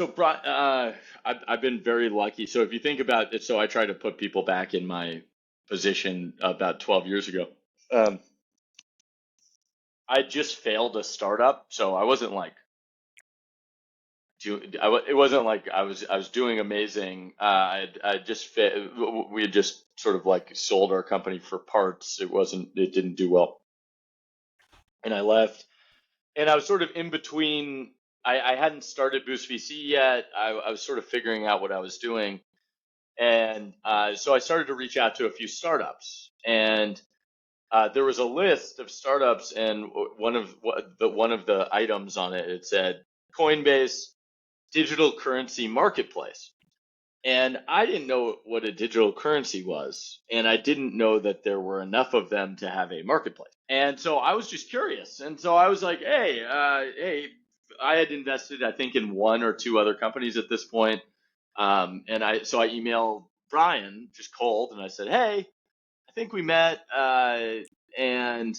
So, I've been very lucky. So, if you think about it, so I try to put people back in my position about 12 years ago. Um, I just failed a startup, so I wasn't like it wasn't like I was doing amazing. I just we had just sort of like sold our company for parts. It didn't do well, and I left. And I was sort of in between. I hadn't started Boost VC yet. I was sort of figuring out what I was doing, and so I started to reach out to a few startups, and there was a list of startups, and one of the items on it, it said Coinbase digital currency marketplace. And I didn't know what a digital currency was, and I didn't know that there were enough of them to have a marketplace. And so I was just curious, and so I was like, hey, I had invested, I think, in one or two other companies at this point, and I emailed Brian just cold, and I said, hey, I think we met, and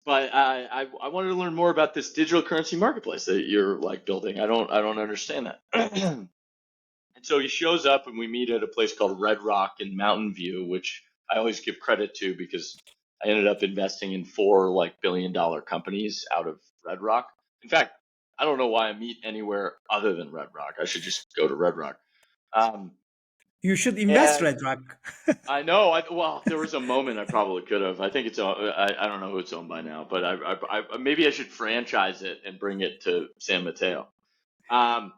but I wanted to learn more about this digital currency marketplace that you're like building. I don't understand that. And so he shows up and we meet at a place called Red Rock in Mountain View, which I always give credit to because I ended up investing in four like $1 billion companies out of Red Rock. In fact, I don't know why I meet anywhere other than Red Rock. I should just go to Red Rock. You should invest Red Rock. I know. Well, there was a moment I probably could have. I think it's. I don't know who it's owned by now, but maybe I should franchise it and bring it to San Mateo. And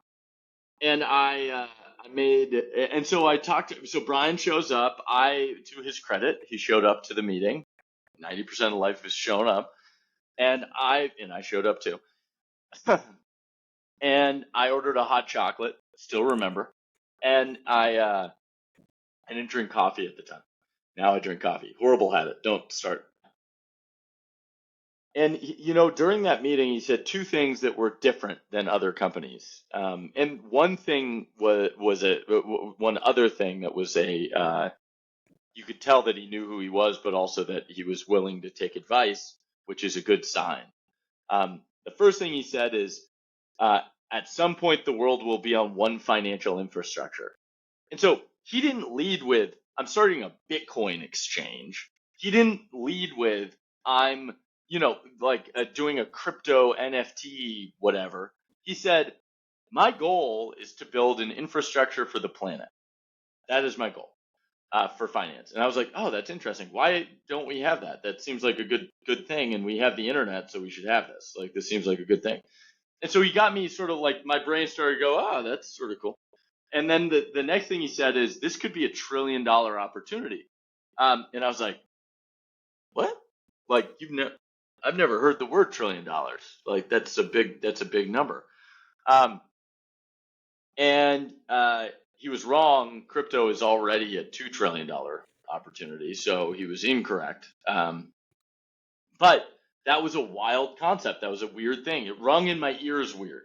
I made, and so I talked so Brian shows up. To his credit, he showed up to the meeting. 90% of life has shown up, and I showed up too. And I ordered a hot chocolate, still remember. And I didn't drink coffee at the time. Now I drink coffee. Horrible habit. Don't start. And during that meeting, he said two things that were different than other companies. And one thing one other thing that was you could tell that he knew who he was, but also that he was willing to take advice, which is a good sign. The first thing he said is, at some point, the world will be on one financial infrastructure. And so he didn't lead with, I'm starting a Bitcoin exchange. He didn't lead with, I'm doing a crypto NFT, whatever. He said, my goal is to build an infrastructure for the planet. That is my goal for finance. And I was like, oh, that's interesting. Why don't we have that? That seems like a good thing. And we have the internet, so we should have this. Like, this seems like a good thing. And so he got me sort of like, my brain started to go, oh, that's sort of cool. And then the next thing he said is, this could be $1 trillion opportunity. And I was like, what? Like, I've never heard the word $1 trillion. Like, that's a big number. And he was wrong. Crypto is already a $2 trillion opportunity, so he was incorrect. But that was a wild concept. That was a weird thing. It rung in my ears weird.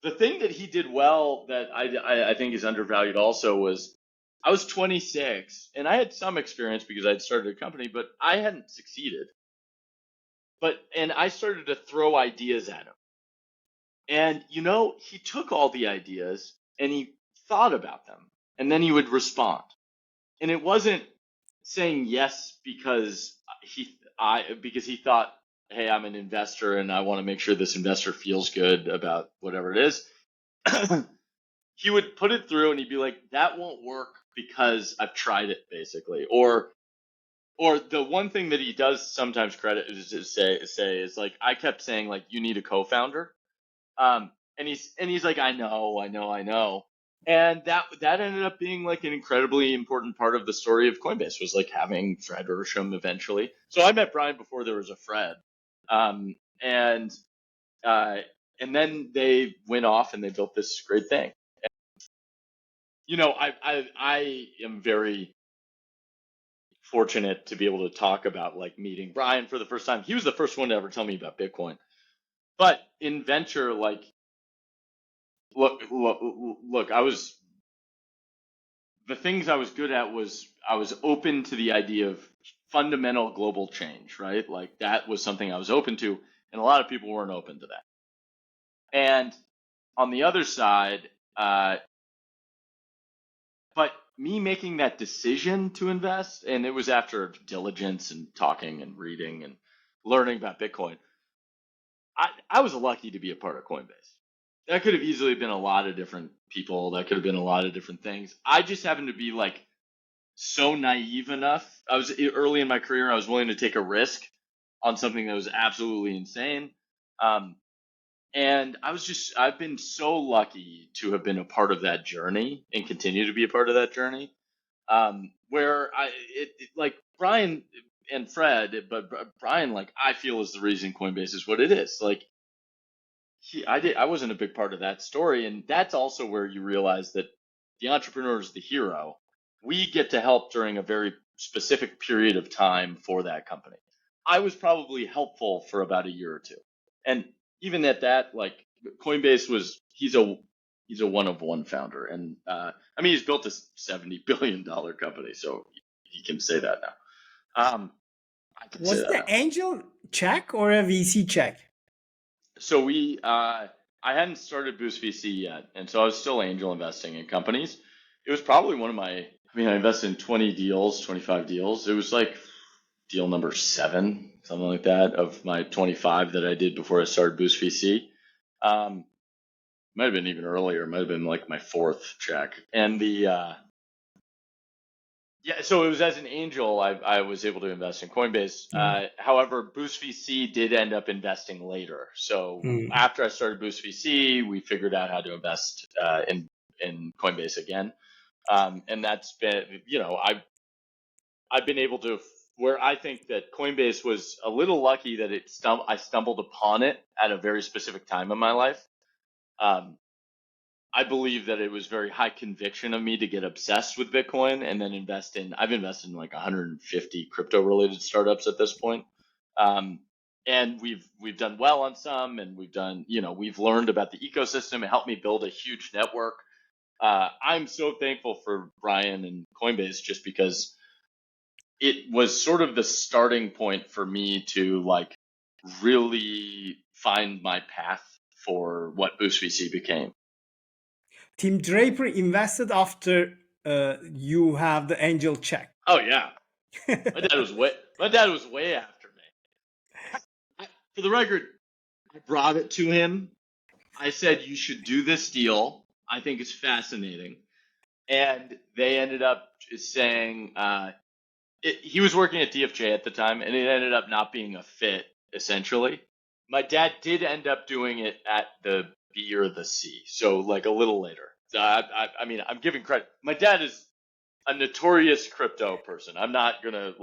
The thing that he did well that I think is undervalued also was, I was 26 and I had some experience because I'd started a company, but I hadn't succeeded. And I started to throw ideas at him. And, he took all the ideas and he thought about them and then he would respond. And it wasn't saying yes because he thought, hey, I'm an investor and I want to make sure this investor feels good about whatever it is. He would put it through and he'd be like, that won't work because I've tried it, basically. Or the one thing that he does sometimes credit is to say is like, I kept saying, like, you need a co-founder. And he's like, I know. And that ended up being like an incredibly important part of the story of Coinbase, was like having Fred Ursham eventually. So I met Brian before there was a Fred. And then they went off and they built this great thing. And, I am very fortunate to be able to talk about like meeting Brian for the first time. He was the first one to ever tell me about Bitcoin. But in venture, like, look, the things I was good at was I was open to the idea of fundamental global change, right? Like, that was something I was open to, and a lot of people weren't open to that. And on the other side, but me making that decision to invest, and it was after diligence and talking and reading and learning about Bitcoin. I was lucky to be a part of Coinbase. That could have easily been a lot of different people. That could have been a lot of different things. I just happened to be like so naive enough. I was early in my career. I was willing to take a risk on something that was absolutely insane. And I've been so lucky to have been a part of that journey and continue to be a part of that journey. Where like Brian and Fred, but Brian, like, I feel is the reason Coinbase is what it is. Like, I wasn't a big part of that story. And that's also where you realize that the entrepreneur is the hero. We get to help during a very specific period of time for that company. I was probably helpful for about a year or two. And even at that, like, Coinbase he's a one of one founder. And I mean, he's built a $70 billion company, so he can say that now. I can Was say it that an now. angel check or a VC check? So I hadn't started Boost VC yet, and so I was still angel investing in companies. It was probably I invested in 20 deals, 25 deals. It was like deal number 7, something like that, of my 25 that I did before I started Boost VC. Might have been even earlier. Might have been like my 4th check. And so it was as an angel I was able to invest in Coinbase. However, Boost VC did end up investing later. So after I started Boost VC, we figured out how to invest in Coinbase again. And that's been, I've been able to, where I think that Coinbase was a little lucky that I stumbled upon it at a very specific time in my life. I believe that it was very high conviction of me to get obsessed with Bitcoin and then I've invested in like 150 crypto related startups at this point. And we've done well on some, and we've learned about the ecosystem. It helped me build a huge network. I'm so thankful for Brian and Coinbase just because it was sort of the starting point for me to like really find my path for what Boost VC became. Team Draper invested after you have the angel check. Oh yeah, my dad was way after me. For the record, I brought it to him. I said, you should do this deal. I think it's fascinating. And they ended up saying he was working at DFJ at the time, and it ended up not being a fit, essentially. My dad did end up doing it at the B or the C, so like a little later. I mean, I'm giving credit. My dad is a notorious crypto person. I'm not gonna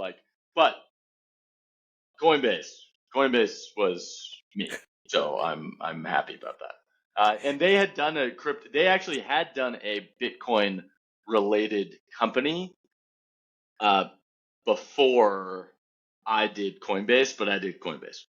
but Coinbase was me, so I'm happy about that. And they had done they actually had done a Bitcoin related company before I did Coinbase, but I did Coinbase.